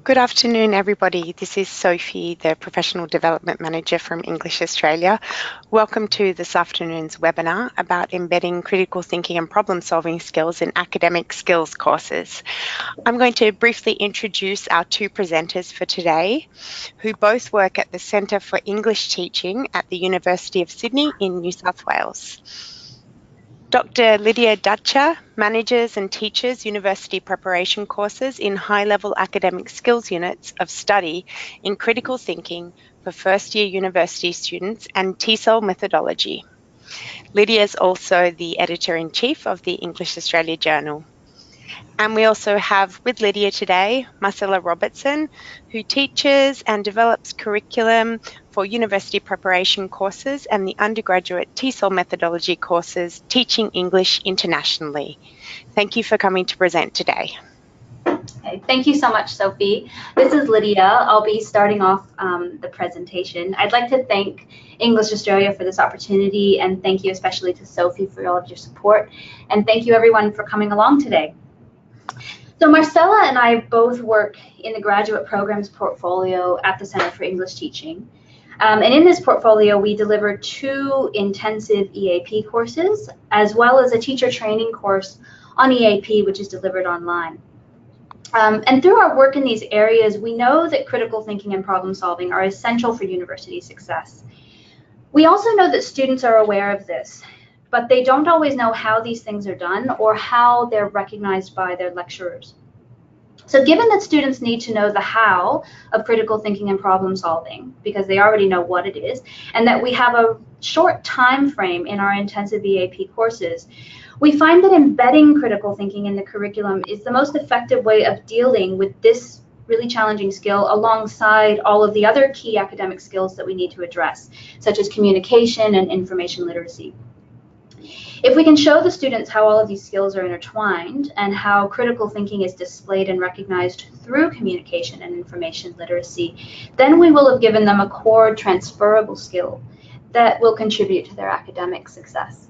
Good afternoon, everybody. This is Sophie, the Professional Development Manager from English Australia. Welcome to this afternoon's webinar about embedding critical thinking and problem-solving skills in academic skills courses. I'm going to briefly introduce our two presenters for today, who both work at the Centre for English Teaching at the University of Sydney in New South Wales. Dr. Lydia manages and teaches university preparation courses in high-level academic skills units of study in critical thinking for first-year university students and TESOL methodology. Lydia is also the editor-in-chief of the English Australia Journal. And we also have with Lydia today, Marcella Robertson, who teaches and develops curriculum for university preparation courses and the undergraduate TESOL methodology courses, Teaching English Internationally. Thank you for coming to present today. Okay, thank you so much, Sophie. This is Lydia. I'll be starting off the presentation. I'd like to thank English Australia for this opportunity, and thank you especially to Sophie for all of your support. And thank you everyone for coming along today. So Marcella and I both work in the graduate programs portfolio at the Centre for English Teaching. And in this portfolio, we deliver 2 intensive EAP courses, as well as a teacher training course on EAP, which is delivered online. And through our work in these areas, we know that critical thinking and problem solving are essential for university success. We also know that students are aware of this, but they don't always know how these things are done or how they're recognized by their lecturers. So given that students need to know the how of critical thinking and problem solving, because they already know what it is, and that we have a short time frame in our intensive EAP courses, we find that embedding critical thinking in the curriculum is the most effective way of dealing with this really challenging skill alongside all of the other key academic skills that we need to address, such as communication and information literacy. If we can show the students how all of these skills are intertwined and how critical thinking is displayed and recognized through communication and information literacy, then we will have given them a core transferable skill that will contribute to their academic success.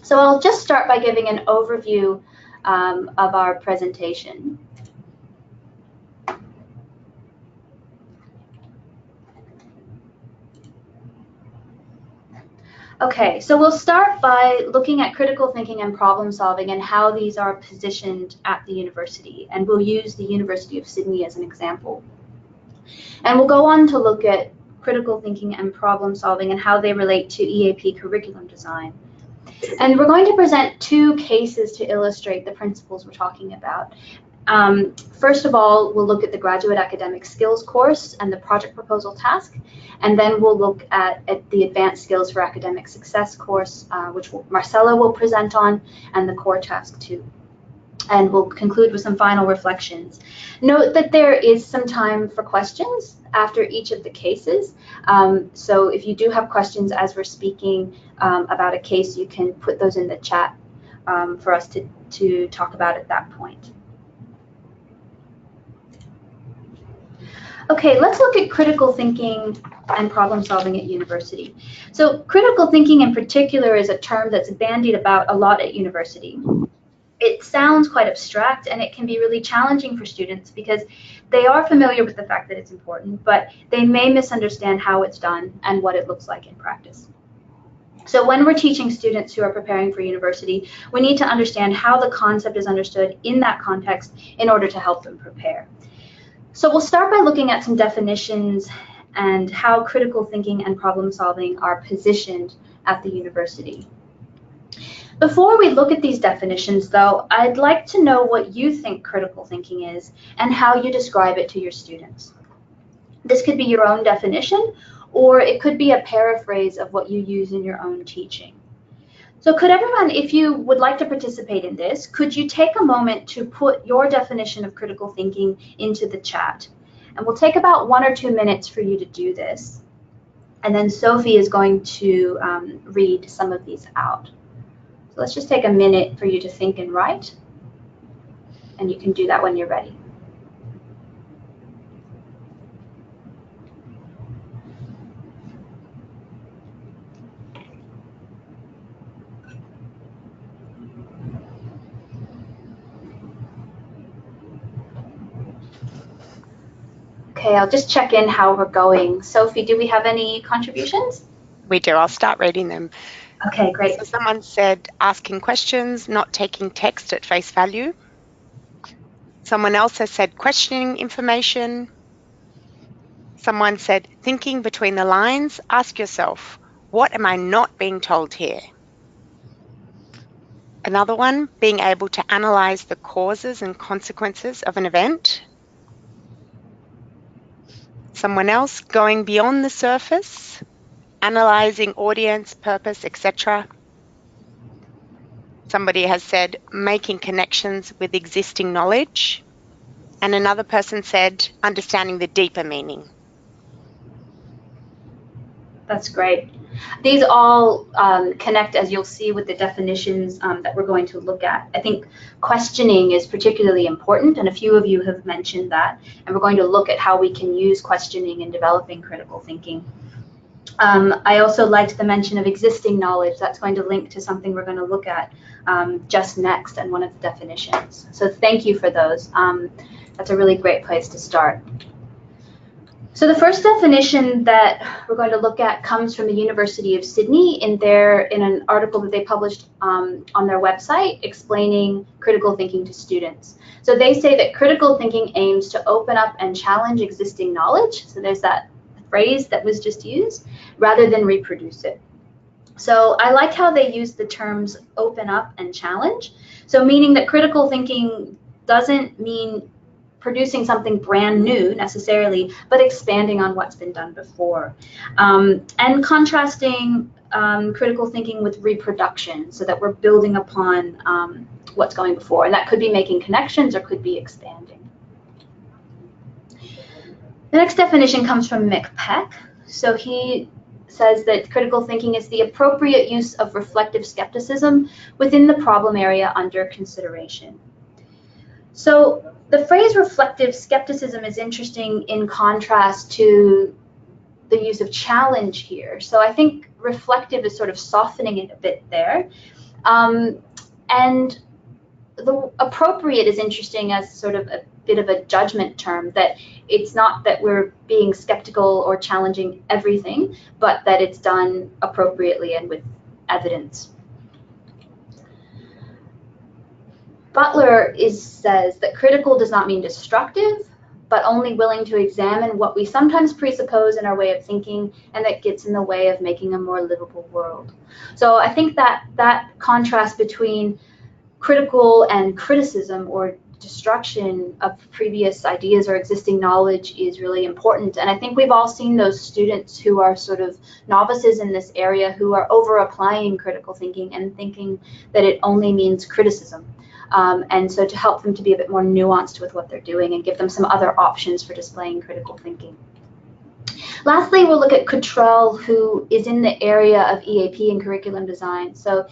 So I'll just start by giving an overview of our presentation. Okay, so we'll start by looking at critical thinking and problem solving and how these are positioned at the university. And we'll use the University of Sydney as an example. And we'll go on to look at critical thinking and problem solving and how they relate to EAP curriculum design. And we're going to present 2 cases to illustrate the principles we're talking about. First of all, we'll look at the graduate academic skills course and the project proposal task, and then we'll look at the advanced skills for academic success course, which Marcella will present on, and the core task 2. And we'll conclude with some final reflections. Note that there is some time for questions after each of the cases. So if you do have questions as we're speaking about a case, you can put those in the chat for us to talk about at that point. Okay, let's look at critical thinking and problem solving at university. So critical thinking in particular is a term that's bandied about a lot at university. It sounds quite abstract and it can be really challenging for students because they are familiar with the fact that it's important, but they may misunderstand how it's done and what it looks like in practice. So when we're teaching students who are preparing for university, we need to understand how the concept is understood in that context in order to help them prepare. So we'll start by looking at some definitions and how critical thinking and problem solving are positioned at the university. Before we look at these definitions, though, I'd like to know what you think critical thinking is and how you describe it to your students. This could be your own definition, or it could be a paraphrase of what you use in your own teaching. So could everyone, if you would like to participate in this, could you take a moment to put your definition of critical thinking into the chat? And we'll take about 1 or 2 minutes for you to do this. And then Sophie is going to read some of these out. So let's just take a minute for you to think and write. And you can do that when you're ready. Okay, I'll just check in how we're going. Sophie, do we have any contributions? We do. I'll start reading them. Okay, great. So someone said asking questions, not taking text at face value. Someone else has said questioning information. Someone said thinking between the lines. Ask yourself, what am I not being told here? Another one, being able to analyze the causes and consequences of an event. Someone else, going beyond the surface, analyzing audience, purpose, etc. Somebody has said making connections with existing knowledge. And another person said understanding the deeper meaning. That's great. These all connect, as you'll see, with the definitions that we're going to look at. I think questioning is particularly important, and a few of you have mentioned that. And we're going to look at how we can use questioning in developing critical thinking. I also liked the mention of existing knowledge. That's going to link to something we're going to look at just next and one of the definitions. So thank you for those. That's a really great place to start. So the first definition that we're going to look at comes from the University of Sydney in an article that they published on their website explaining critical thinking to students. So they say that critical thinking aims to open up and challenge existing knowledge. So there's that phrase that was just used, rather than reproduce it. So I like how they use the terms open up and challenge. So meaning that critical thinking doesn't mean producing something brand new necessarily, but expanding on what's been done before. And contrasting critical thinking with reproduction, so that we're building upon what's going before. And that could be making connections or could be expanding. The next definition comes from McPeck. So he says that critical thinking is the appropriate use of reflective skepticism within the problem area under consideration. So the phrase reflective skepticism is interesting in contrast to the use of challenge here. So I think reflective is sort of softening it a bit there. And the appropriate is interesting as sort of a bit of a judgment term, that it's not that we're being skeptical or challenging everything, but that it's done appropriately and with evidence. Butler says that critical does not mean destructive, but only willing to examine what we sometimes presuppose in our way of thinking, and that gets in the way of making a more livable world. So I think that contrast between critical and criticism or destruction of previous ideas or existing knowledge is really important. And I think we've all seen those students who are sort of novices in this area who are over applying critical thinking and thinking that it only means criticism. And so to help them to be a bit more nuanced with what they're doing and give them some other options for displaying critical thinking. Lastly, we'll look at Cottrell, who is in the area of EAP and curriculum design. So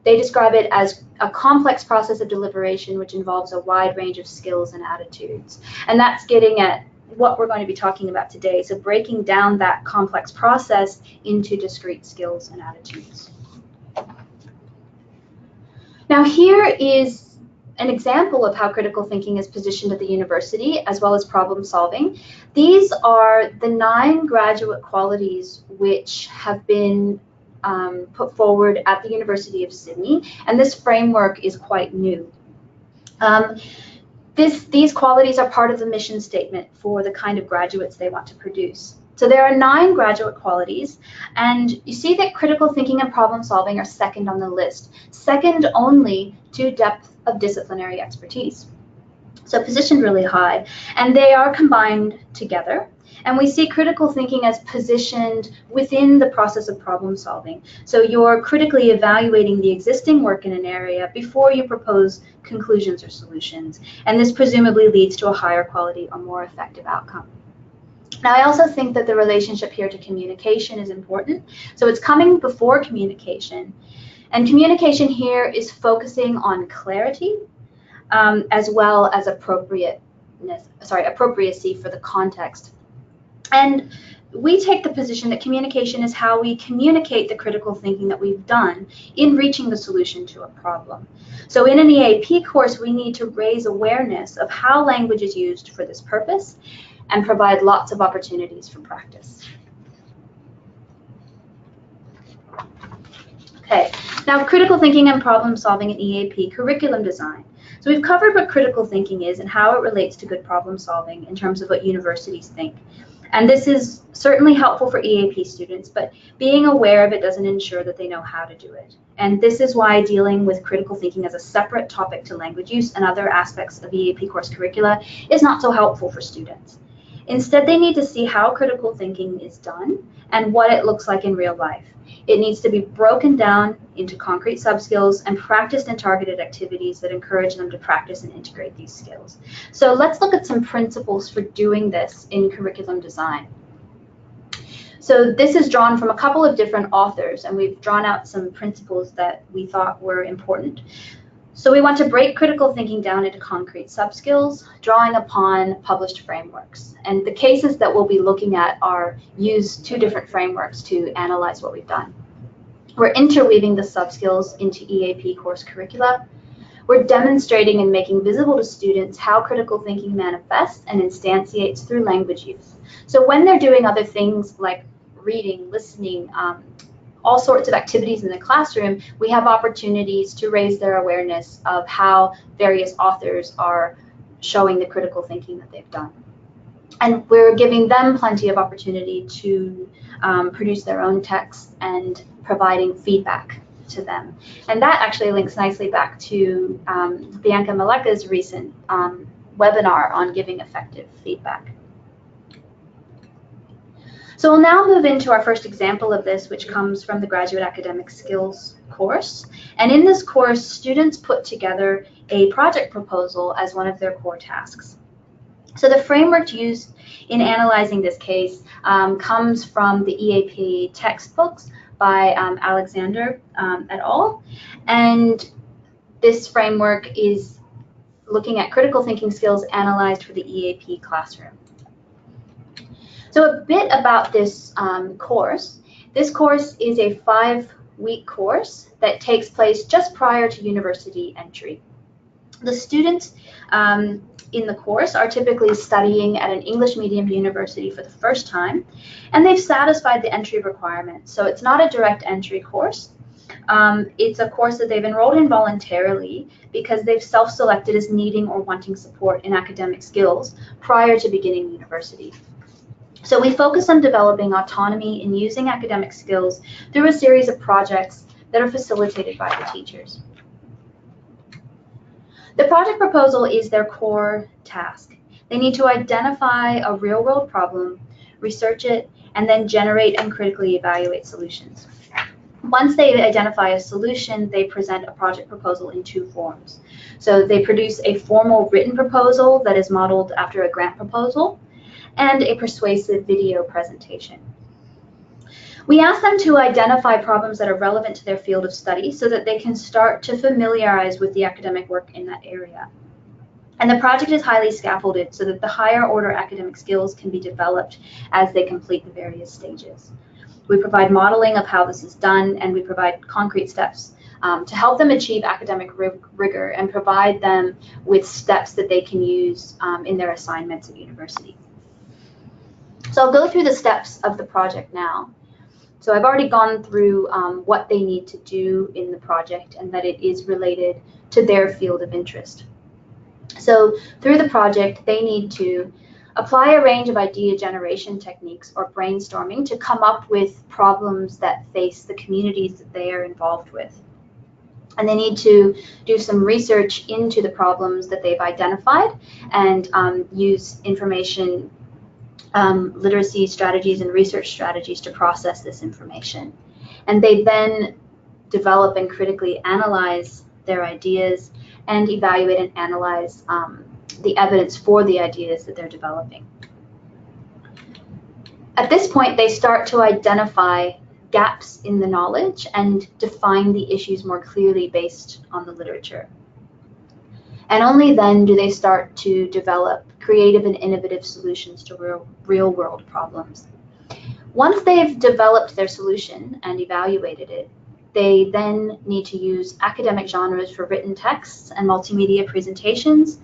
they describe it as a complex process of deliberation which involves a wide range of skills and attitudes. And that's getting at what we're going to be talking about today. So breaking down that complex process into discrete skills and attitudes. Now here is an example of how critical thinking is positioned at the university, as well as problem solving. These are the 9 graduate qualities which have been put forward at the University of Sydney, and this framework is quite new. These qualities are part of the mission statement for the kind of graduates they want to produce. So there are 9 graduate qualities, and you see that critical thinking and problem solving are second on the list, second only to depth of disciplinary expertise. So positioned really high, and they are combined together. And we see critical thinking as positioned within the process of problem solving. So you're critically evaluating the existing work in an area before you propose conclusions or solutions. And this presumably leads to a higher quality or more effective outcome. Now, I also think that the relationship here to communication is important. So it's coming before communication. And communication here is focusing on clarity as well as appropriacy for the context. And we take the position that communication is how we communicate the critical thinking that we've done in reaching the solution to a problem. So in an EAP course, we need to raise awareness of how language is used for this purpose, and provide lots of opportunities for practice. Okay, now critical thinking and problem solving in EAP curriculum design. So we've covered what critical thinking is and how it relates to good problem solving in terms of what universities think. And this is certainly helpful for EAP students, but being aware of it doesn't ensure that they know how to do it. And this is why dealing with critical thinking as a separate topic to language use and other aspects of EAP course curricula is not so helpful for students. Instead, they need to see how critical thinking is done and what it looks like in real life. It needs to be broken down into concrete subskills and practiced in targeted activities that encourage them to practice and integrate these skills. So let's look at some principles for doing this in curriculum design. So this is drawn from a couple of different authors, and we've drawn out some principles that we thought were important. So we want to break critical thinking down into concrete subskills, drawing upon published frameworks. And the cases that we'll be looking at use two different frameworks to analyze what we've done. We're interweaving the subskills into EAP course curricula. We're demonstrating and making visible to students how critical thinking manifests and instantiates through language use. So when they're doing other things like reading, listening, all sorts of activities in the classroom, we have opportunities to raise their awareness of how various authors are showing the critical thinking that they've done. And we're giving them plenty of opportunity to produce their own texts and providing feedback to them. And that actually links nicely back to Bianca Maleka's recent webinar on giving effective feedback. So we'll now move into our first example of this, which comes from the Graduate Academic Skills course. And in this course, students put together a project proposal as one of their core tasks. So the framework used in analyzing this case comes from the EAP textbooks by Alexander et al. And this framework is looking at critical thinking skills analyzed for the EAP classroom. So a bit about this course. This course is a 5-week course that takes place just prior to university entry. The students in the course are typically studying at an English medium university for the first time, and they've satisfied the entry requirements. So it's not a direct entry course. It's a course that they've enrolled in voluntarily because they've self-selected as needing or wanting support in academic skills prior to beginning university. So we focus on developing autonomy in using academic skills through a series of projects that are facilitated by the teachers. The project proposal is their core task. They need to identify a real-world problem, research it, and then generate and critically evaluate solutions. Once they identify a solution, they present a project proposal in 2 forms. So they produce a formal written proposal that is modeled after a grant proposal, and a persuasive video presentation. We ask them to identify problems that are relevant to their field of study so that they can start to familiarize with the academic work in that area. And the project is highly scaffolded so that the higher order academic skills can be developed as they complete the various stages. We provide modeling of how this is done, and we provide concrete steps to help them achieve academic rigor and provide them with steps that they can use in their assignments at university. So I'll go through the steps of the project now. So I've already gone through what they need to do in the project and that it is related to their field of interest. So through the project, they need to apply a range of idea generation techniques or brainstorming to come up with problems that face the communities that they are involved with. And they need to do some research into the problems that they've identified and use information literacy strategies and research strategies to process this information. And they then develop and critically analyze their ideas and evaluate and analyze the evidence for the ideas that they're developing. At this point, they start to identify gaps in the knowledge and define the issues more clearly based on the literature. And only then do they start to develop creative and innovative solutions to real-world problems. Once they've developed their solution and evaluated it, They then need to use academic genres for written texts and multimedia presentations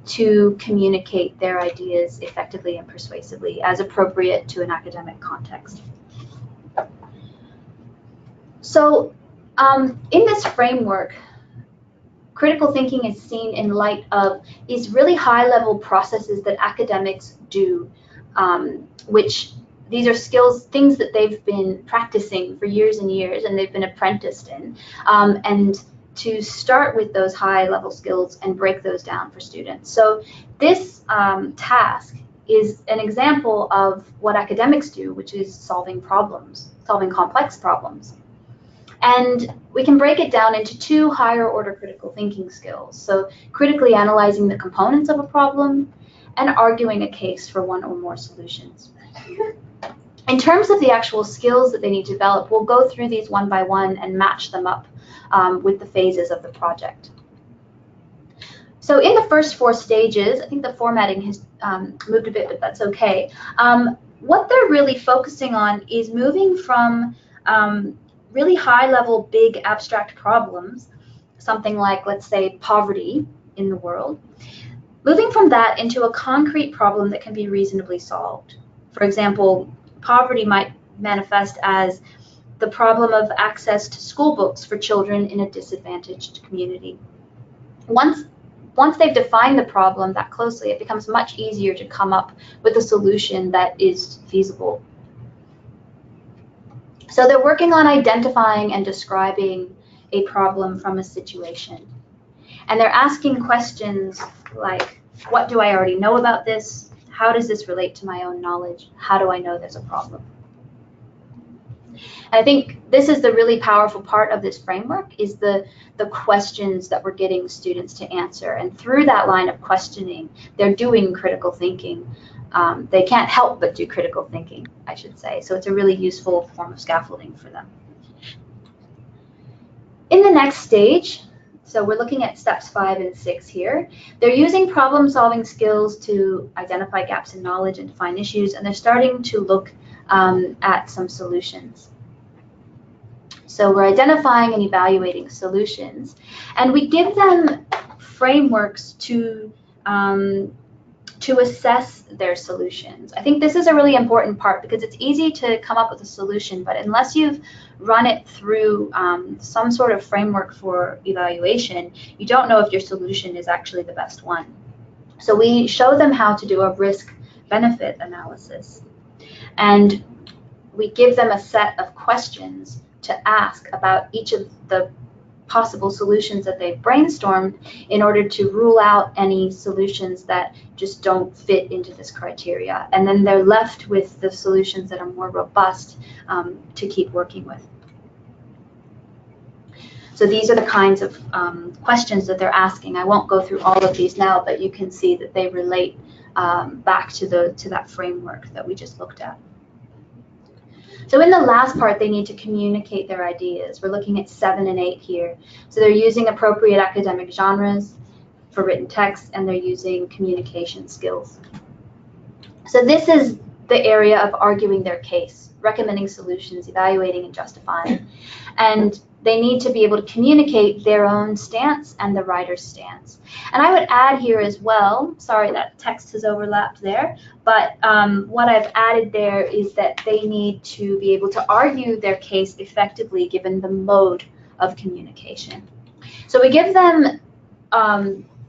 to communicate their ideas effectively and persuasively as appropriate to an academic context. So in this framework, critical thinking is seen in light of these really high-level processes that academics do, which these are skills, things that they've been practicing for years and years and they've been apprenticed in. And to start with those high-level skills and break those down for students. So this task is an example of what academics do, which is solving problems, solving complex problems. And we can break it down into two higher order critical thinking skills. So critically analyzing the components of a problem and arguing a case for one or more solutions. In terms of the actual skills that they need to develop, we'll go through these one by one and match them up with the phases of the project. So in the first 4 stages, I think the formatting has moved a bit, but that's okay. What they're really focusing on is moving from really high-level, big, abstract problems, something like, let's say, poverty in the world, moving from that into a concrete problem that can be reasonably solved. For example, poverty might manifest as the problem of access to school books for children in a disadvantaged community. Once they've defined the problem that closely, it becomes much easier to come up with a solution that is feasible. So they're working on identifying and describing a problem from a situation. And they're asking questions like, what do I already know about this? How does this relate to my own knowledge? How do I know there's a problem? And I think this is the really powerful part of this framework, is the questions that we're getting students to answer. And through that line of questioning, they're doing critical thinking. They can't help but do critical thinking, I should say. So it's a really useful form of scaffolding for them. In the next stage, so we're looking at steps 5 and 6 here, they're using problem-solving skills to identify gaps in knowledge and define issues, and they're starting to look at some solutions. So we're identifying and evaluating solutions, and we give them frameworks to assess their solutions. I think this is a really important part because it's easy to come up with a solution, but unless you've run it through some sort of framework for evaluation, you don't know if your solution is actually the best one. So we show them how to do a risk-benefit analysis, and we give them a set of questions to ask about each of the possible solutions that they've brainstormed in order to rule out any solutions that just don't fit into this criteria. And then they're left with the solutions that are more robust to keep working with. So these are the kinds of questions that they're asking. I won't go through all of these now, but you can see that they relate back to that framework that we just looked at. So in the last part, they need to communicate their ideas. We're looking at 7 and 8 here. So they're using appropriate academic genres for written text, and they're using communication skills. So this is the area of arguing their case, recommending solutions, evaluating and justifying. And they need to be able to communicate their own stance and the writer's stance. And I would add here as well, sorry that text has overlapped there, but what I've added there is that they need to be able to argue their case effectively given the mode of communication. So we give them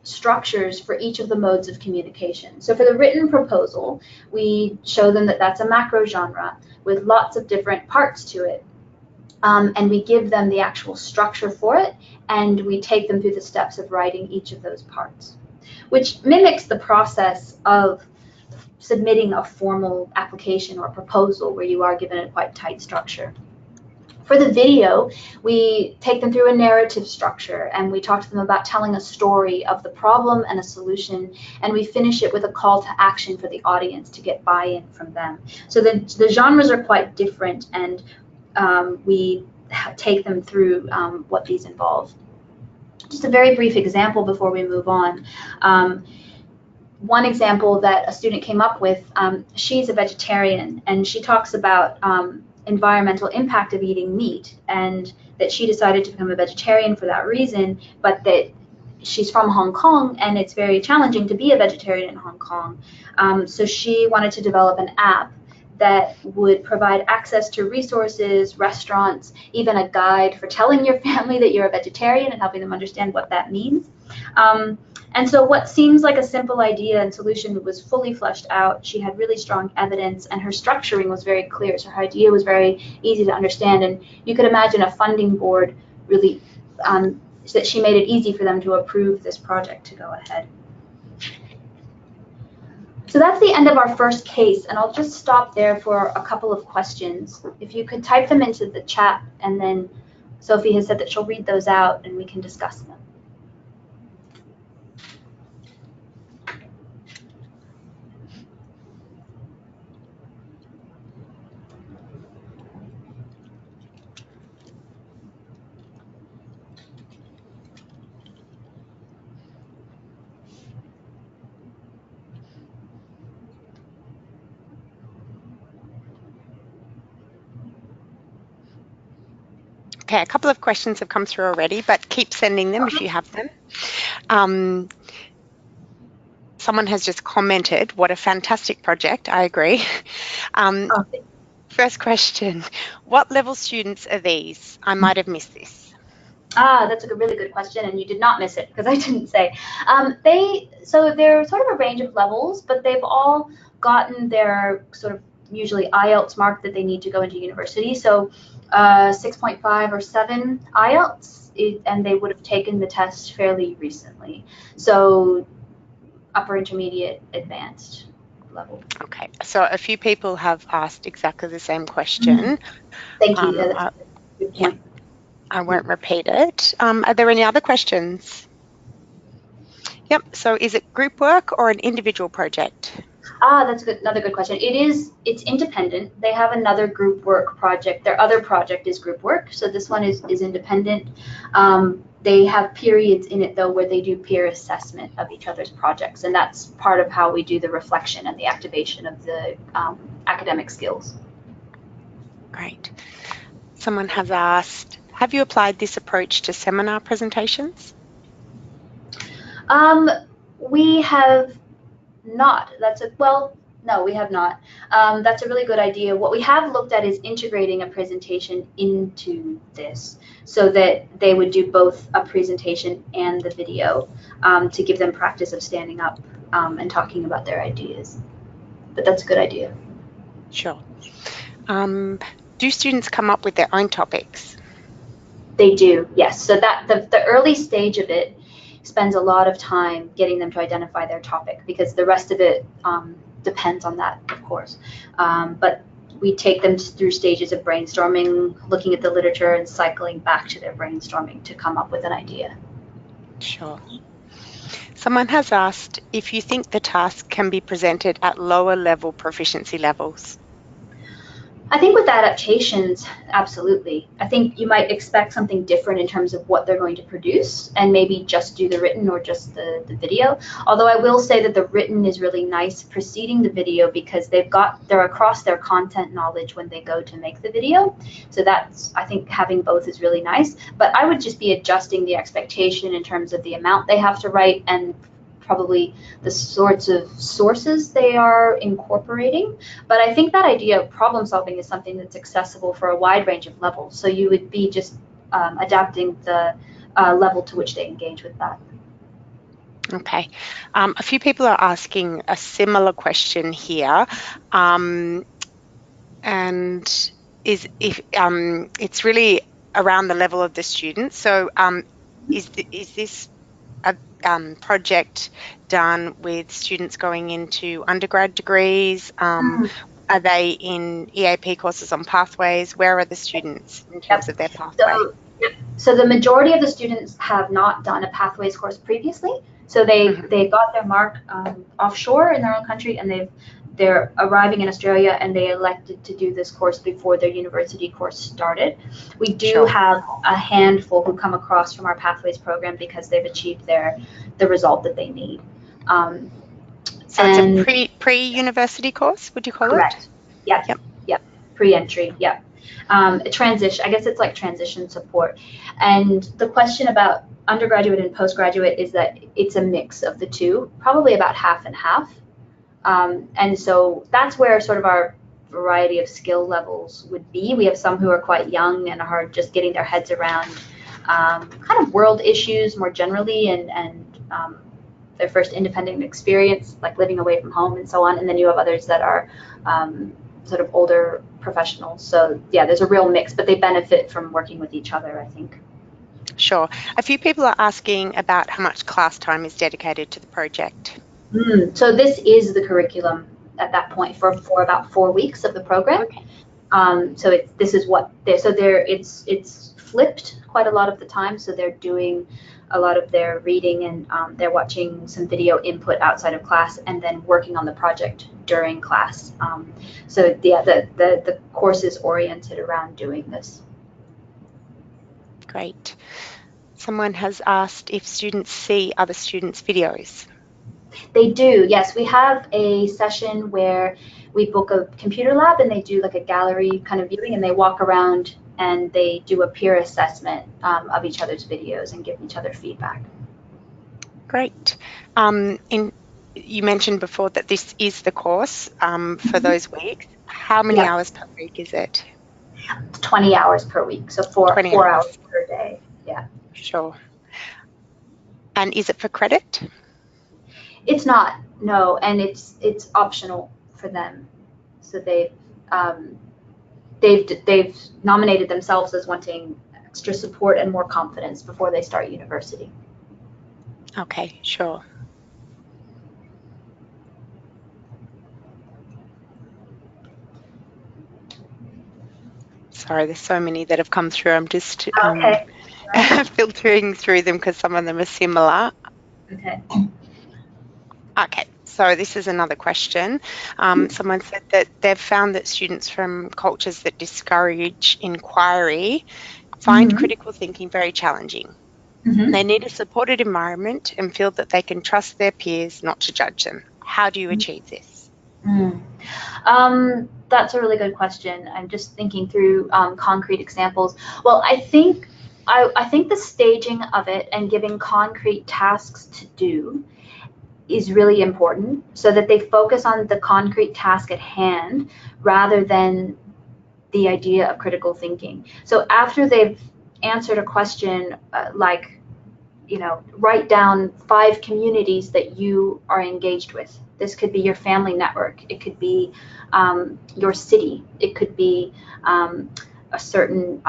structures for each of the modes of communication. So for the written proposal, we show them that that's a macro genre with lots of different parts to it. And we give them the actual structure for it, and we take them through the steps of writing each of those parts, which mimics the process of submitting a formal application or proposal where you are given a quite tight structure. For the video, we take them through a narrative structure, and we talk to them about telling a story of the problem and a solution, and we finish it with a call to action for the audience to get buy-in from them. So the genres are quite different, and we take them through what these involve. Just a very brief example before we move on. One example that a student came up with, she's a vegetarian, and she talks about environmental impact of eating meat, and that she decided to become a vegetarian for that reason, but that she's from Hong Kong and it's very challenging to be a vegetarian in Hong Kong. So she wanted to develop an app that would provide access to resources, restaurants, even a guide for telling your family that you're a vegetarian and helping them understand what that means. And so what seems like a simple idea and solution was fully fleshed out. She had really strong evidence, and her structuring was very clear. So her idea was very easy to understand. And you could imagine a funding board really, that she made it easy for them to approve this project to go ahead. So that's the end of our first case, and I'll just stop there for a couple of questions. If you could type them into the chat, and then Sophie has said that she'll read those out and we can discuss them. Okay, a couple of questions have come through already, but keep sending them if you have them. Someone has just commented, what a fantastic project, I agree. First question, what level students are these? I might have missed this. That's a really good question, and you did not miss it because I didn't say. So they're sort of a range of levels, but they've all gotten their sort of usually IELTS mark that they need to go into university. So 6.5 or 7 IELTS, and they would have taken the test fairly recently. So upper intermediate, advanced level. Okay, so a few people have asked exactly the same question. Thank you. That's a good point. Yeah, I won't repeat it. Are there any other questions? Yep, so is it group work or an individual project? That's good. Another good question. It's independent. They have another group work project. Their other project is group work. So this one is independent. They have periods in it though where they do peer assessment of each other's projects, and that's part of how we do the reflection and the activation of the academic skills. Great. Someone has asked, have you applied this approach to seminar presentations? We have not. No, we have not. That's a really good idea. What we have looked at is integrating a presentation into this so that they would do both a presentation and the video to give them practice of standing up and talking about their ideas. But that's a good idea. Sure. Do students come up with their own topics? They do, yes. So that the early stage of it spends a lot of time getting them to identify their topic, because the rest of it depends on that, of course. But we take them through stages of brainstorming, looking at the literature and cycling back to their brainstorming to come up with an idea. Sure. Someone has asked if you think the task can be presented at lower level proficiency levels. I think with adaptations, absolutely. I think you might expect something different in terms of what they're going to produce and maybe just do the written or just the video. Although I will say that the written is really nice preceding the video because they're across their content knowledge when they go to make the video. So that's, I think having both is really nice. But I would just be adjusting the expectation in terms of the amount they have to write and probably the sorts of sources they are incorporating. But I think that idea of problem solving is something that's accessible for a wide range of levels. So you would be just adapting the level to which they engage with that. Okay. A few people are asking a similar question here. And it's really around the level of the student. So is this a project done with students going into undergrad degrees? Are they in EAP courses on pathways? Where are the students in terms of their pathway? So the majority of the students have not done a pathways course previously. So they got their mark offshore in their own country, and they're arriving in Australia, and they elected to do this course before their university course started. We do have a handful who come across from our Pathways program because they've achieved the result that they need. So it's a pre-university course, would you call it? Correct. Yep. Pre-entry. Yep. Transition, I guess it's like transition support. And the question about undergraduate and postgraduate is that it's a mix of the two, probably about half and half. And so that's where sort of our variety of skill levels would be. We have some who are quite young and are just getting their heads around kind of world issues more generally, and their first independent experience, like living away from home and so on. And then you have others that are sort of older professionals. So yeah, there's a real mix, but they benefit from working with each other, I think. Sure. A few people are asking about how much class time is dedicated to the project. So this is the curriculum at that point for about 4 weeks of the program. Okay. So this is what it's flipped quite a lot of the time. So they're doing a lot of their reading, and they're watching some video input outside of class, and then working on the project during class. So yeah, the course is oriented around doing this. Great. Someone has asked if students see other students' videos. They do, yes. We have a session where we book a computer lab, and they do like a gallery kind of viewing, and they walk around and they do a peer assessment of each other's videos and give each other feedback. Great. You mentioned before that this is the course for those weeks. How many hours per week is it? 20 hours per week, so four hours per day. Yeah. Sure. And is it for credit? It's not, no, and it's optional for them. So they've nominated themselves as wanting extra support and more confidence before they start university. Okay, sure. Sorry, there's so many that have come through. I'm just filtering through them because some of them are similar. Okay, so this is another question. Someone said that they've found that students from cultures that discourage inquiry find critical thinking very challenging. They need a supported environment and feel that they can trust their peers not to judge them. How do you achieve this? That's a really good question. I'm just thinking through concrete examples. Well, I think the staging of it and giving concrete tasks to do is really important, so that they focus on the concrete task at hand rather than the idea of critical thinking. So after they've answered a question like, write down 5 communities that you are engaged with. This could be your family network. It could be your city. It could be a certain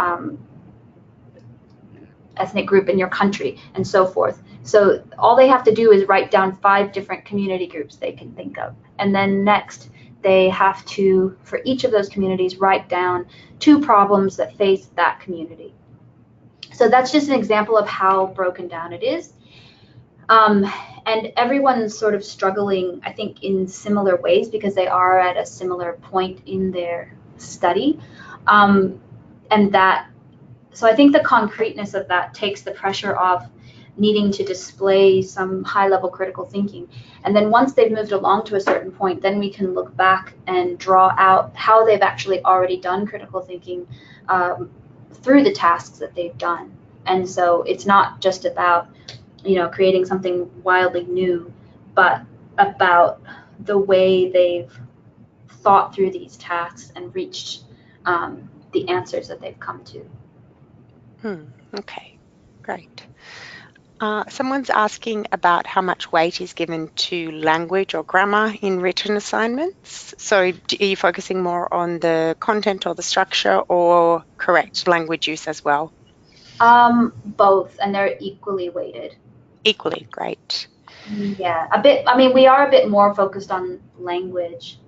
ethnic group in your country, and so forth. So all they have to do is write down 5 different community groups they can think of. And then next, they have to, for each of those communities, write down 2 problems that face that community. So that's just an example of how broken down it is. And everyone's sort of struggling, I think, in similar ways because they are at a similar point in their study. So I think the concreteness of that takes the pressure off needing to display some high-level critical thinking. And then once they've moved along to a certain point, then we can look back and draw out how they've actually already done critical thinking through the tasks that they've done. And so it's not just about, creating something wildly new, but about the way they've thought through these tasks and reached the answers that they've come to. Okay, great. Someone's asking about how much weight is given to language or grammar in written assignments. So are you focusing more on the content or the structure, or correct language use as well? Both, and they're equally weighted. Equally, great. Yeah, a bit. I mean, we are a bit more focused on language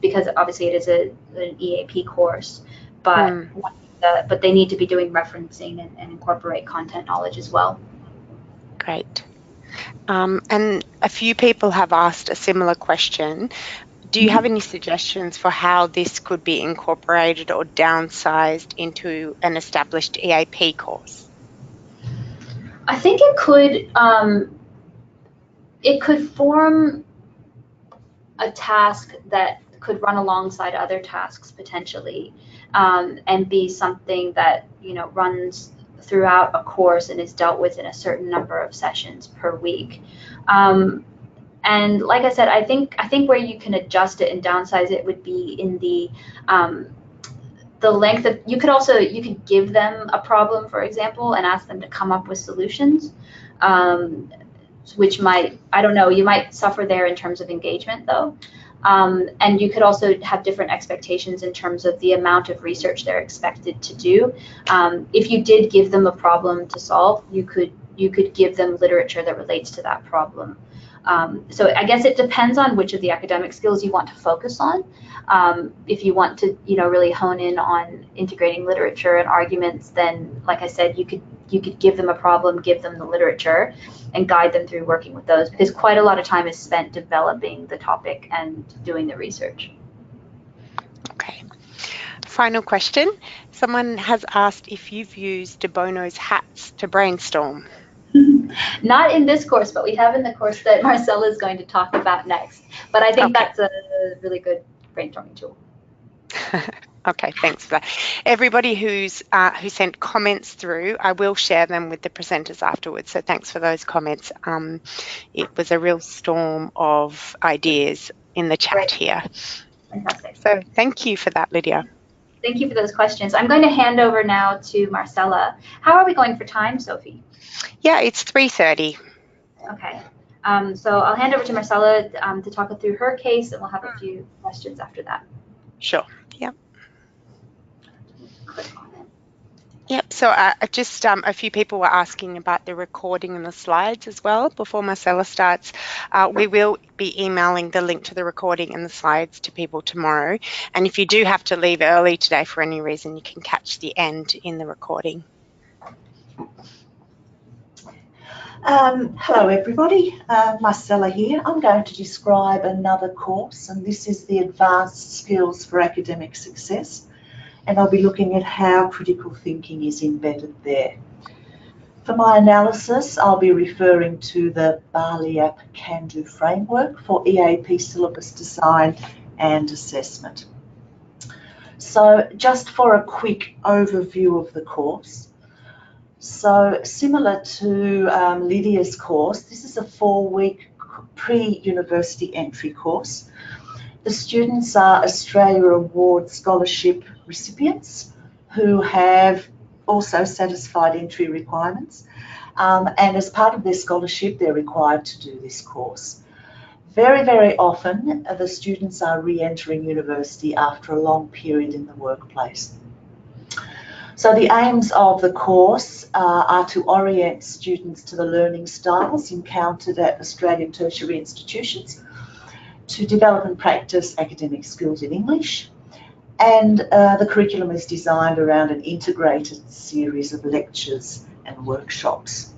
because obviously it is an EAP course, but they need to be doing referencing and incorporate content knowledge as well. Great. And a few people have asked a similar question. Do you have any suggestions for how this could be incorporated or downsized into an established EAP course? I think it could form a task that could run alongside other tasks potentially. and be something that, runs throughout a course and is dealt with in a certain number of sessions per week. And like I said, I think where you can adjust it and downsize it would be in the length of. You could give them a problem, for example, and ask them to come up with solutions, which might, I don't know, you might suffer there in terms of engagement though. And you could also have different expectations in terms of the amount of research they're expected to do. If you did give them a problem to solve, you could give them literature that relates to that problem. So I guess it depends on which of the academic skills you want to focus on. If you want to, really hone in on integrating literature and arguments, then, like I said, you could give them a problem, give them the literature, and guide them through working with those, because quite a lot of time is spent developing the topic and doing the research. Okay. Final question. Someone has asked if you've used de Bono's hats to brainstorm. Not in this course, but we have in the course that Marcella is going to talk about next. But I think that's a really good brainstorming tool. Okay, thanks for that. Everybody who sent comments through, I will share them with the presenters afterwards. So thanks for those comments. It was a real storm of ideas in the chat here. Fantastic. So thank you for that, Lydia. Thank you for those questions. I'm going to hand over now to Marcella. How are we going for time, Sophie? Yeah, it's 3:30. Okay. So I'll hand over to Marcella to talk through her case, and we'll have a few questions after that. Sure. Yep. Click on it. Yep. So just a few people were asking about the recording and the slides as well. Before Marcella starts, we will be emailing the link to the recording and the slides to people tomorrow. And if you do have to leave early today for any reason, you can catch the end in the recording. Hello everybody, Marcella here. I'm going to describe another course, and this is the Advanced Skills for Academic Success, and I'll be looking at how critical thinking is embedded there. For my analysis, I'll be referring to the BALIAP Can-Do framework for EAP syllabus design and assessment. So just for a quick overview of the course. So similar to Lydia's course, this is a 4-week pre-university entry course. The students are Australia Award Scholarship recipients who have also satisfied entry requirements. And as part of their scholarship, they're required to do this course. Very, very often, the students are re-entering university after a long period in the workplace. So the aims of the course are to orient students to the learning styles encountered at Australian tertiary institutions, to develop and practice academic skills in English, and the curriculum is designed around an integrated series of lectures and workshops.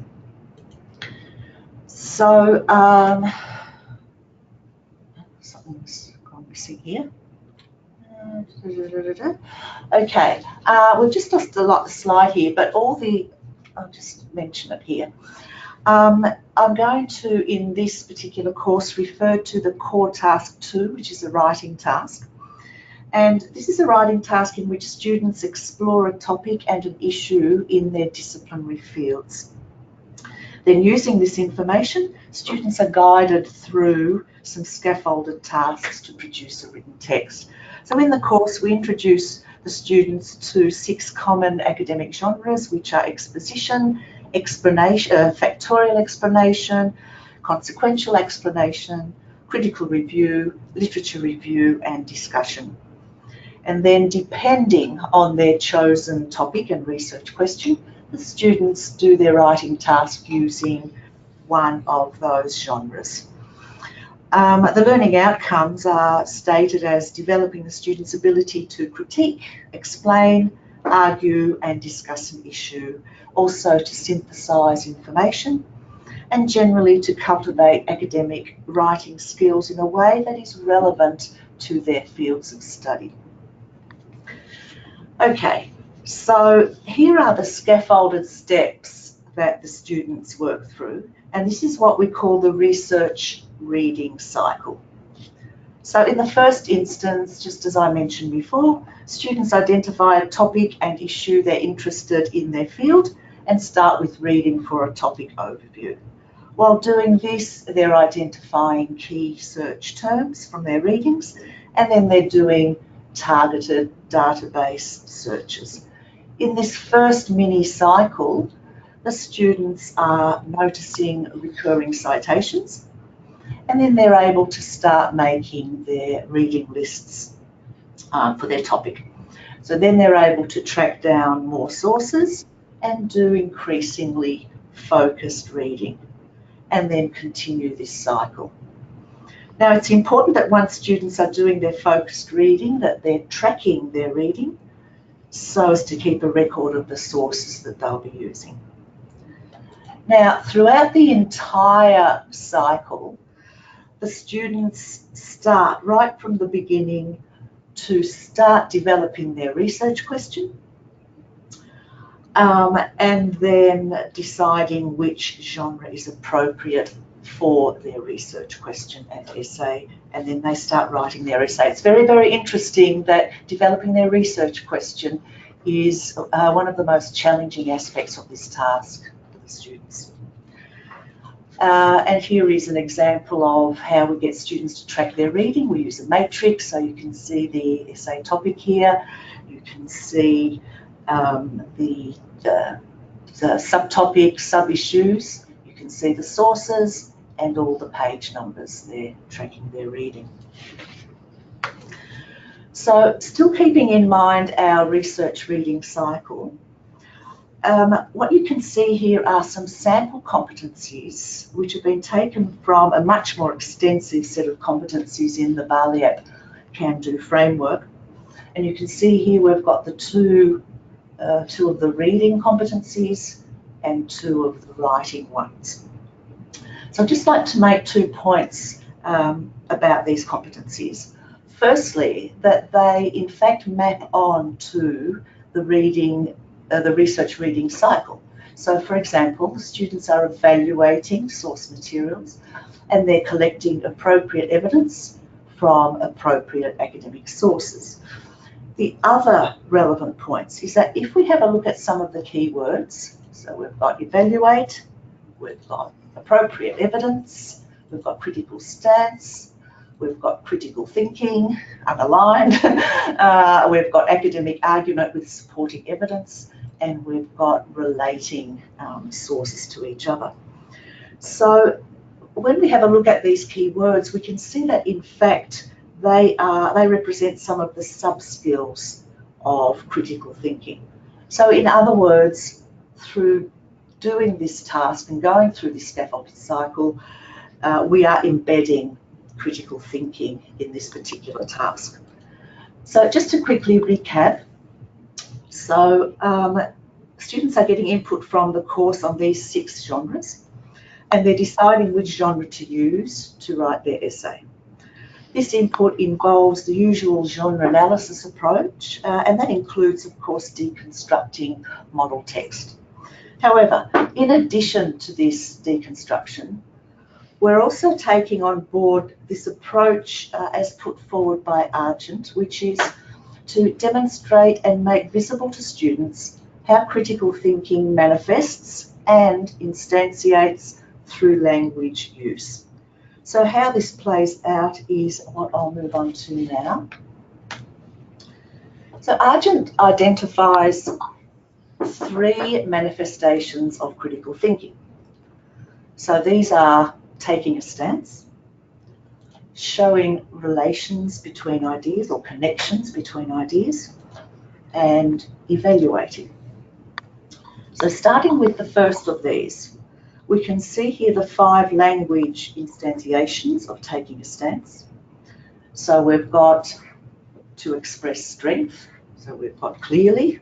So something's gone missing here. Okay, we've just lost the slide here, but I'll just mention it here. I'm going to, in this particular course, refer to the core task 2, which is a writing task. And this is a writing task in which students explore a topic and an issue in their disciplinary fields. Then, using this information, students are guided through some scaffolded tasks to produce a written text. So in the course, we introduce the students to 6 common academic genres, which are exposition, explanation, factorial explanation, consequential explanation, critical review, literature review, and discussion. And then, depending on their chosen topic and research question, the students do their writing task using one of those genres. The learning outcomes are stated as developing the student's ability to critique, explain, argue, and discuss an issue, also to synthesise information, and generally to cultivate academic writing skills in a way that is relevant to their fields of study. Okay, so here are the scaffolded steps that the students work through, and this is what we call the research reading cycle. So in the first instance, just as I mentioned before, students identify a topic and issue they're interested in their field and start with reading for a topic overview. While doing this, they're identifying key search terms from their readings, and then they're doing targeted database searches. In this first mini cycle, the students are noticing recurring citations, and then they're able to start making their reading lists for their topic. So then they're able to track down more sources and do increasingly focused reading, and then continue this cycle. Now, it's important that once students are doing their focused reading, that they're tracking their reading so as to keep a record of the sources that they'll be using. Now, throughout the entire cycle, the students start right from the beginning to start developing their research question, and then deciding which genre is appropriate for their research question and essay, and then they start writing their essay. It's very, very interesting that developing their research question is one of the most challenging aspects of this task for the students. And here is an example of how we get students to track their reading. We use a matrix, so you can see the essay topic here. You can see the subtopics, sub-issues. You can see the sources and all the page numbers there tracking their reading. So still keeping in mind our research reading cycle, what you can see here are some sample competencies which have been taken from a much more extensive set of competencies in the Barliap Can-Do framework. And you can see here we've got the two of the reading competencies and 2 of the writing ones. So I'd just like to make 2 points about these competencies. Firstly, that they in fact map on to the research reading cycle. So for example, the students are evaluating source materials and they're collecting appropriate evidence from appropriate academic sources. The other relevant points is that if we have a look at some of the keywords, so we've got evaluate, we've got appropriate evidence, we've got critical stance, we've got critical thinking, underlined, we've got academic argument with supporting evidence, and we've got relating sources to each other. So when we have a look at these keywords, we can see that in fact they represent some of the sub-skills of critical thinking. So in other words, through doing this task and going through this scaffolding cycle, we are embedding critical thinking in this particular task. So just to quickly recap, so students are getting input from the course on these 6 genres, and they're deciding which genre to use to write their essay. This input involves the usual genre analysis approach, and that includes, of course, deconstructing model text. However, in addition to this deconstruction, we're also taking on board this approach as put forward by Argent, which is to demonstrate and make visible to students how critical thinking manifests and instantiates through language use. So how this plays out is what I'll move on to now. So Argent identifies 3 manifestations of critical thinking. So these are taking a stance, showing relations between ideas or connections between ideas, and evaluating. So starting with the first of these, we can see here the 5 language instantiations of taking a stance. So we've got to express strength, so we've got clearly,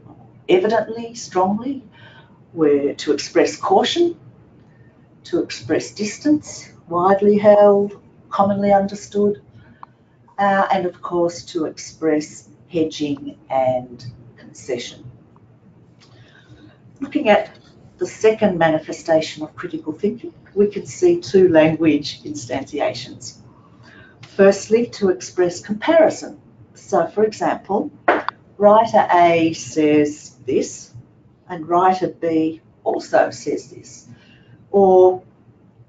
evidently, strongly. We're to express caution, to express distance, widely held, commonly understood, and of course to express hedging and concession. Looking at the second manifestation of critical thinking, we can see 2 language instantiations. Firstly, to express comparison. So, for example, writer A says this, and writer B also says this. Or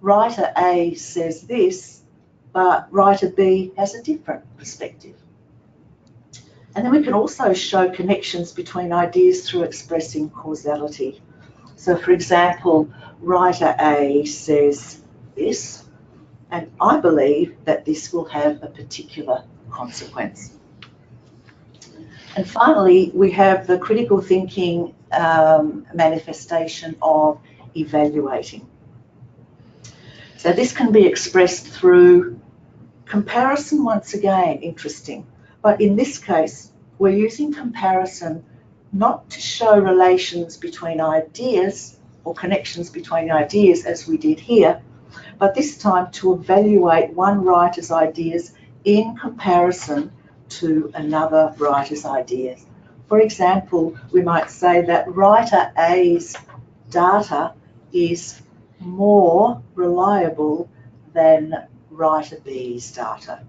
writer A says this, but writer B has a different perspective. And then we can also show connections between ideas through expressing causality. So, for example, writer A says this, and I believe that this will have a particular consequence. And finally, we have the critical thinking manifestation of evaluating. So this can be expressed through comparison, once again, interesting. But in this case, we're using comparison not to show relations between ideas or connections between ideas as we did here, but this time to evaluate one writer's ideas in comparison to another writer's ideas. For example, we might say that writer A's data is more reliable than writer B's data.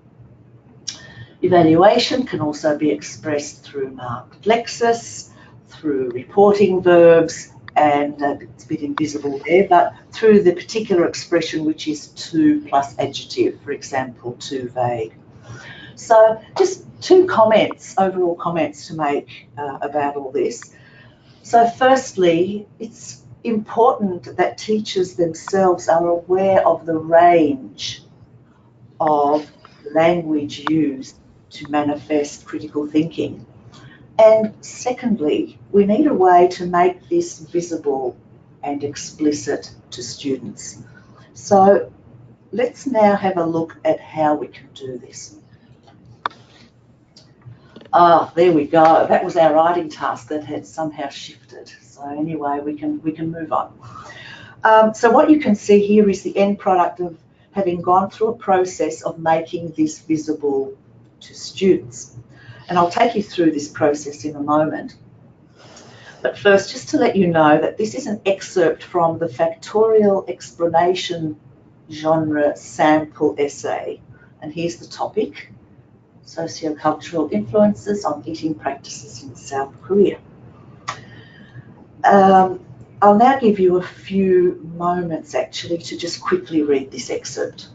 Evaluation can also be expressed through marked lexis, through reporting verbs, and it's a bit invisible there, but through the particular expression which is to plus adjective, for example, too vague. So just two comments, overall comments to make about all this. So firstly, it's important that teachers themselves are aware of the range of language used to manifest critical thinking. And secondly, we need a way to make this visible and explicit to students. So let's now have a look at how we can do this. There we go. That was our writing task that had somehow shifted. So anyway, we can move on. So what you can see here is the end product of having gone through a process of making this visible to students. And I'll take you through this process in a moment. But first, just to let you know that this is an excerpt from the Factorial Explanation genre sample essay. And here's the topic: Sociocultural Influences on Eating Practices in South Korea. I'll now give you a few moments actually to just quickly read this excerpt.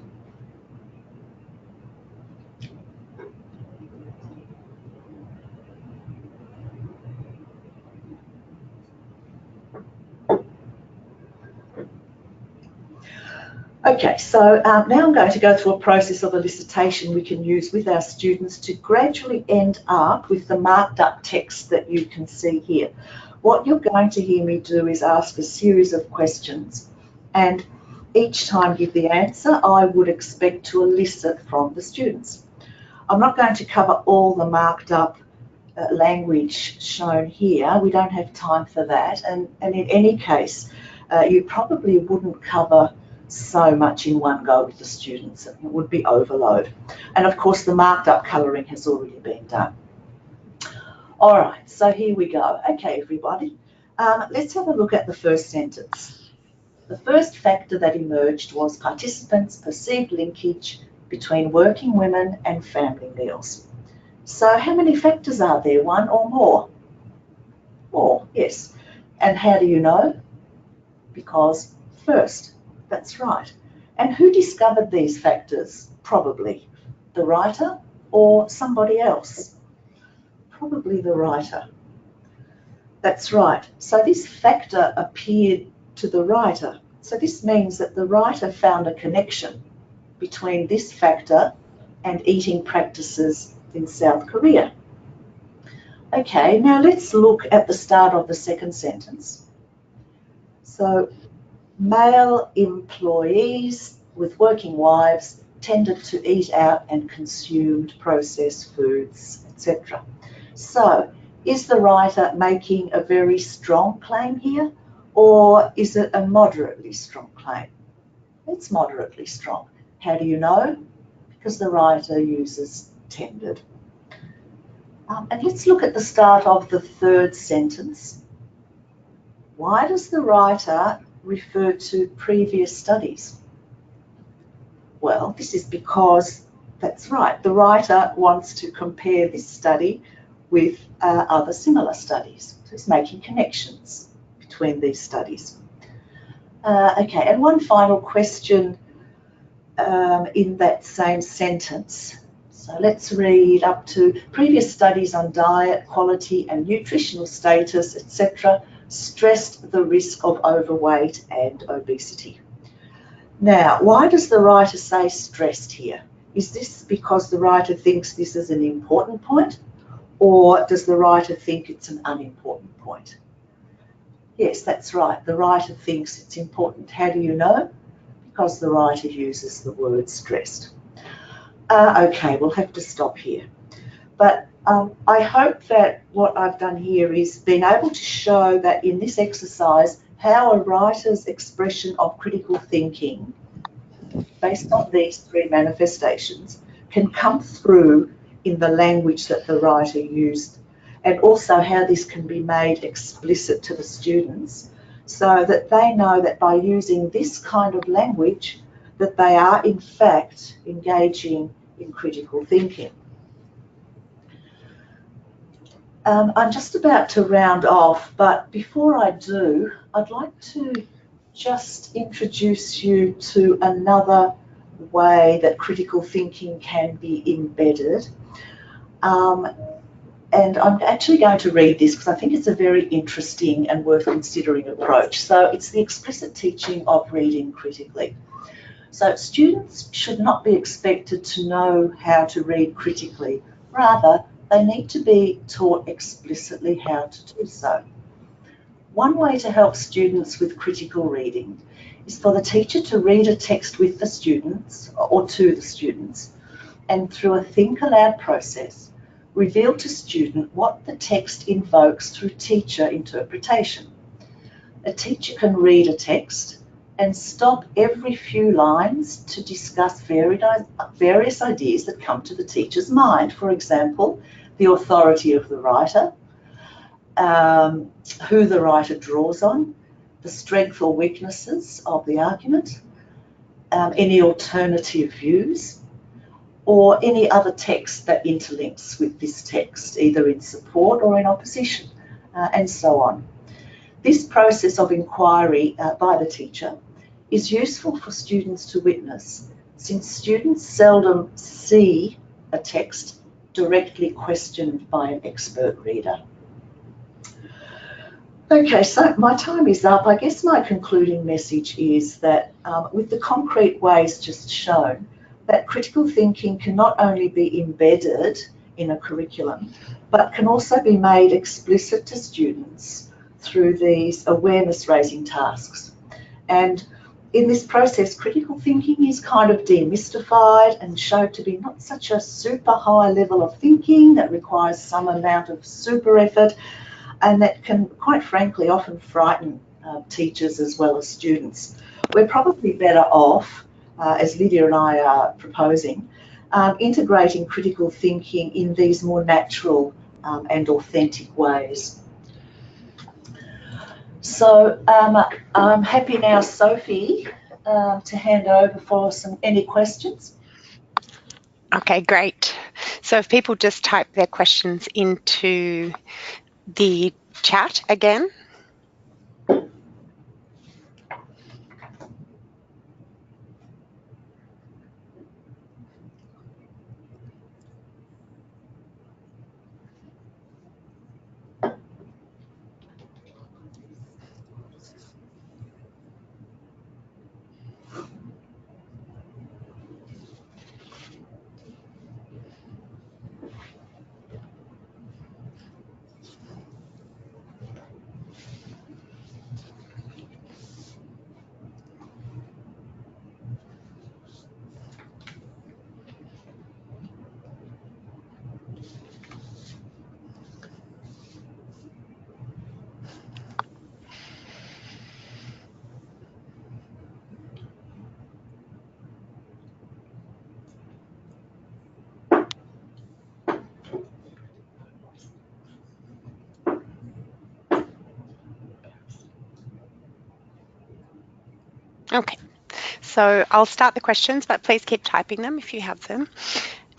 Okay, so now I'm going to go through a process of elicitation we can use with our students to gradually end up with the marked up text that you can see here. What you're going to hear me do is ask a series of questions, and each time give the answer I would expect to elicit from the students. I'm not going to cover all the marked up language shown here. We don't have time for that, and in any case, you probably wouldn't cover so much in one go with the students. It would be overload. And of course, the marked up colouring has already been done. All right, so here we go. Okay, everybody, let's have a look at the first sentence. The first factor that emerged was participants' perceived linkage between working women and family meals. So how many factors are there? One or more? More, yes. And how do you know? Because first. That's right. And who discovered these factors? Probably the writer or somebody else. Probably the writer. That's right. So this factor appeared to the writer. So this means that the writer found a connection between this factor and eating practices in South Korea. Okay, now let's look at the start of the second sentence. So, male employees with working wives tended to eat out and consumed processed foods, etc. So, is the writer making a very strong claim here, or is it a moderately strong claim? It's moderately strong. How do you know? Because the writer uses tended. And let's look at the start of the third sentence. Why does the writer refer to previous studies? Well, this is because That's right. The writer wants to compare this study with other similar studies. So it's making connections between these studies. Okay, and one final question in that same sentence. So let's read up to previous studies on diet, quality and nutritional status, etc., stressed the risk of overweight and obesity. Now, why does the writer say stressed here? Is this because the writer thinks this is an important point, or does the writer think it's an unimportant point? Yes, that's right. The writer thinks it's important. How do you know? Because the writer uses the word stressed. Okay, we'll have to stop here. But I hope that what I've done here is been able to show that in this exercise, how a writer's expression of critical thinking, based on these three manifestations, can come through in the language that the writer used, and also how this can be made explicit to the students so that they know that by using this kind of language that they are in fact engaging in critical thinking. I'm just about to round off, but before I do, I'd like to just introduce you to another way that critical thinking can be embedded. And I'm actually going to read this because I think it's a very interesting and worth considering approach. So it's the explicit teaching of reading critically. So students should not be expected to know how to read critically. Rather, they need to be taught explicitly how to do so. One way to help students with critical reading is for the teacher to read a text with the students or to the students, and through a think aloud process, reveal to student what the text invokes through teacher interpretation. A teacher can read a text and stop every few lines to discuss various ideas that come to the teacher's mind. For example, the authority of the writer, who the writer draws on, the strength or weaknesses of the argument, any alternative views, or any other text that interlinks with this text, either in support or in opposition, and so on. This process of inquiry by the teacher is useful for students to witness, since students seldom see a text directly questioned by an expert reader. Okay, so my time is up. I guess my concluding message is that with the concrete ways just shown, that critical thinking can not only be embedded in a curriculum, but can also be made explicit to students through these awareness-raising tasks. And in this process, critical thinking is kind of demystified and shown to be not such a super high level of thinking that requires some amount of super effort, and that can, quite frankly, often frighten teachers as well as students. We're probably better off, as Lydia and I are proposing, integrating critical thinking in these more natural and authentic ways. So I'm happy now, Sophie, to hand over for any questions. Okay, great. So if people just type their questions into the chat again. Okay, So I'll start the questions, but please keep typing them if you have them.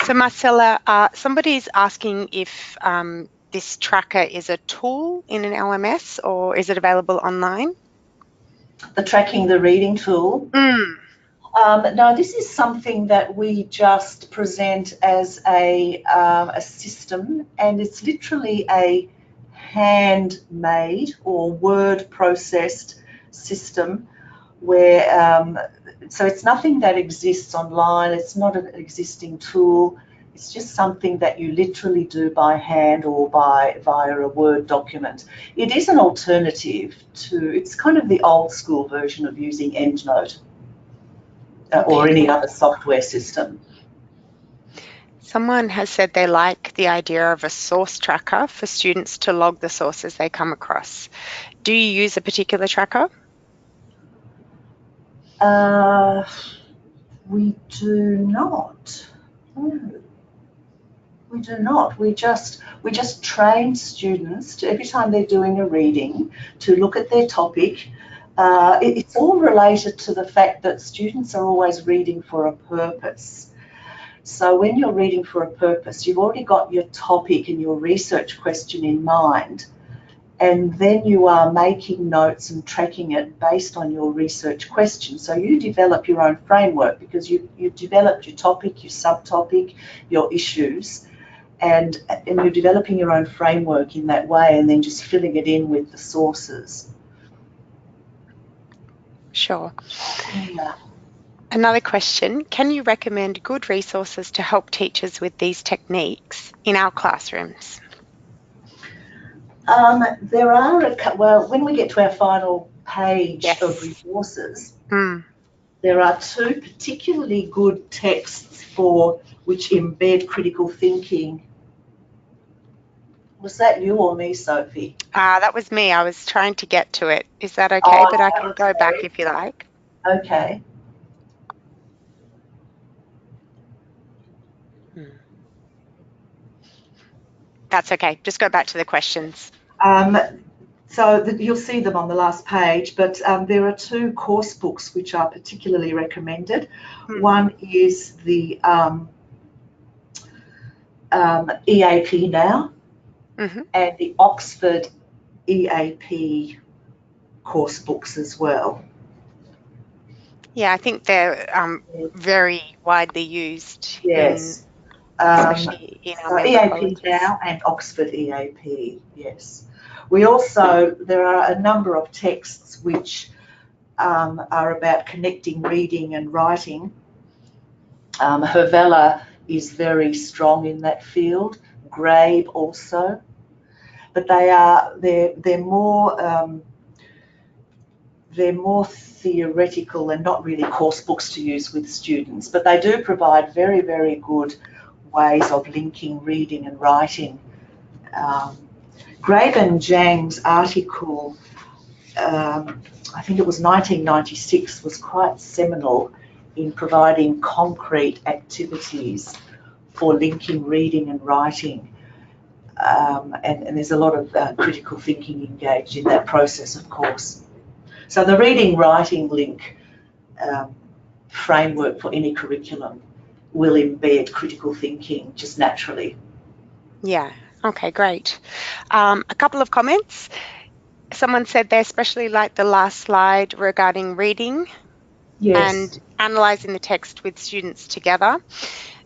So Marcella, somebody's asking if this tracker is a tool in an LMS or is it available online? The tracking the reading tool. No, this is something that we just present as a system, and it's literally a handmade or word processed system where, so it's nothing that exists online, it's not an existing tool, it's just something that you literally do by hand or via a Word document. It is an alternative to, it's kind of the old school version of using EndNote. Or any other software system. Someone has said they like the idea of a source tracker for students to log the sources they come across. Do you use a particular tracker? We do not. No. We do not. We just train students to, every time they're doing a reading, to look at their topic. It's all related to the fact that students are always reading for a purpose. So when you're reading for a purpose, you've already got your topic and your research question in mind, and then you are making notes and tracking it based on your research question. So you develop your own framework because you've developed your topic, your subtopic, your issues, and you're developing your own framework in that way and then just filling it in with the sources. Sure. Yeah. Another question, can you recommend good resources to help teachers with these techniques in our classrooms? There are, well, when we get to our final page of resources, there are two particularly good texts for which embed critical thinking. Was that you or me, Sophie? That was me. I was trying to get to it. Is that okay? Oh, but I can go back if you like. Okay. That's okay. Just go back to the questions. So you'll see them on the last page, but there are two course books which are particularly recommended. One is the EAP Now and the Oxford EAP course books as well. Yeah, I think they're very widely used. Yes. Especially in our member EAP colleges. Now and Oxford EAP, yes. We also, there are a number of texts which are about connecting reading and writing. Hervella is very strong in that field. Grabe also, but they're more theoretical and not really course books to use with students. But they do provide very, very good ways of linking reading and writing. Grabe and Zhang's article, I think it was 1996, was quite seminal in providing concrete activities for linking reading and writing. And there's a lot of critical thinking engaged in that process, of course. So the reading-writing link framework for any curriculum will embed critical thinking just naturally. Yeah, okay, great. A couple of comments. Someone said they especially liked the last slide regarding reading and analysing the text with students together.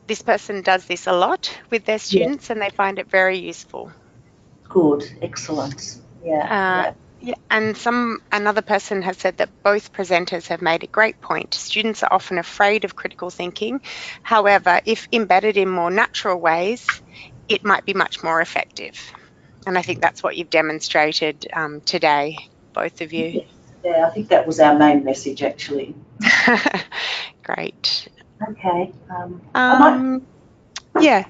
This person does this a lot with their students and they find it very useful. Good, excellent. Yeah. Yeah, and another person has said that both presenters have made a great point. Students are often afraid of critical thinking. However, if embedded in more natural ways, it might be much more effective. And I think that's what you've demonstrated today, both of you. Yeah, I think that was our main message, actually. Great. Okay. Yeah.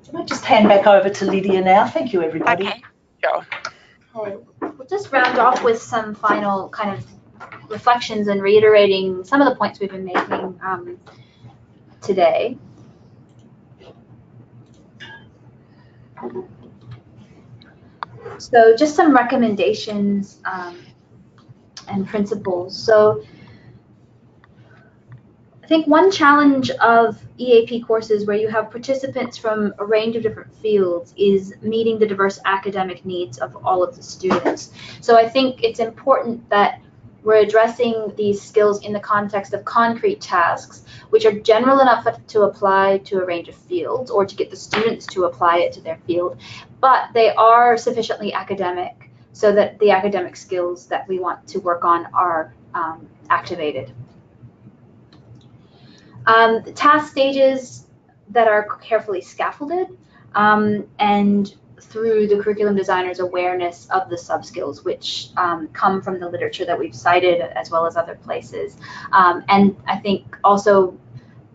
I might just hand back over to Lydia now. Thank you, everybody. Okay, sure. Okay. We'll just round off with some final kind of reflections and reiterating some of the points we've been making today. So just some recommendations and principles. So think one challenge of EAP courses where you have participants from a range of different fields is meeting the diverse academic needs of all of the students. So I think it's important that we're addressing these skills in the context of concrete tasks, which are general enough to apply to a range of fields or to get the students to apply it to their field, but they are sufficiently academic so that the academic skills that we want to work on are activated. The task stages that are carefully scaffolded and through the curriculum designer's awareness of the subskills, which come from the literature that we've cited as well as other places. And I think also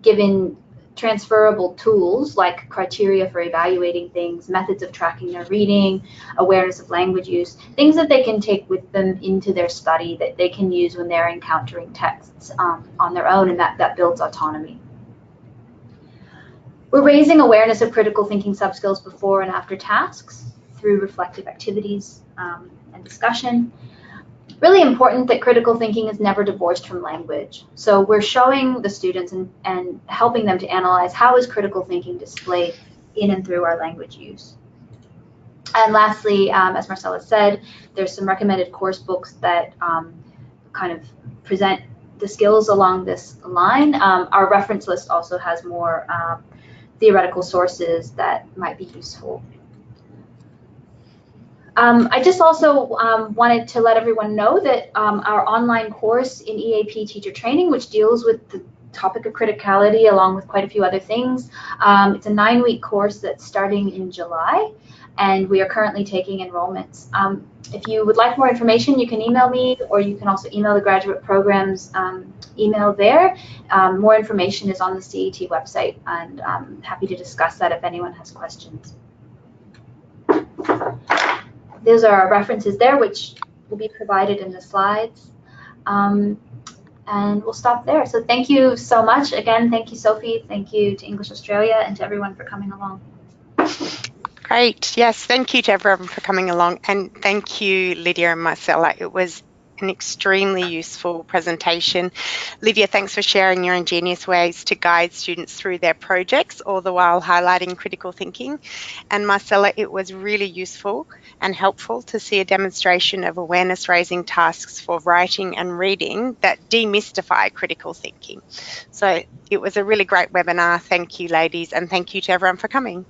given transferable tools like criteria for evaluating things, methods of tracking their reading, awareness of language use, things that they can take with them into their study that they can use when they're encountering texts on their own, and that builds autonomy. We're raising awareness of critical thinking subskills before and after tasks through reflective activities and discussion. Really important that critical thinking is never divorced from language. So we're showing the students and helping them to analyze how is critical thinking displayed in and through our language use. And lastly, as Marcella said, there's some recommended course books that kind of present the skills along this line. Our reference list also has more theoretical sources that might be useful. I just also wanted to let everyone know that our online course in EAP Teacher Training, which deals with the topic of criticality along with quite a few other things, it's a 9-week course that's starting in July, and we are currently taking enrollments. If you would like more information, you can email me, or you can also email the graduate programs email there. More information is on the CET website, and I'm happy to discuss that if anyone has questions. Those are our references there, which will be provided in the slides. And we'll stop there. So thank you so much. Again, thank you, Sophie. Thank you to English Australia and to everyone for coming along. Great. Yes, thank you to everyone for coming along. And thank you, Lydia and Marcella. It was an extremely useful presentation. Lydia, thanks for sharing your ingenious ways to guide students through their projects, all the while highlighting critical thinking. And Marcella, it was really useful and helpful to see a demonstration of awareness-raising tasks for writing and reading that demystify critical thinking. So it was a really great webinar. Thank you, ladies, and thank you to everyone for coming.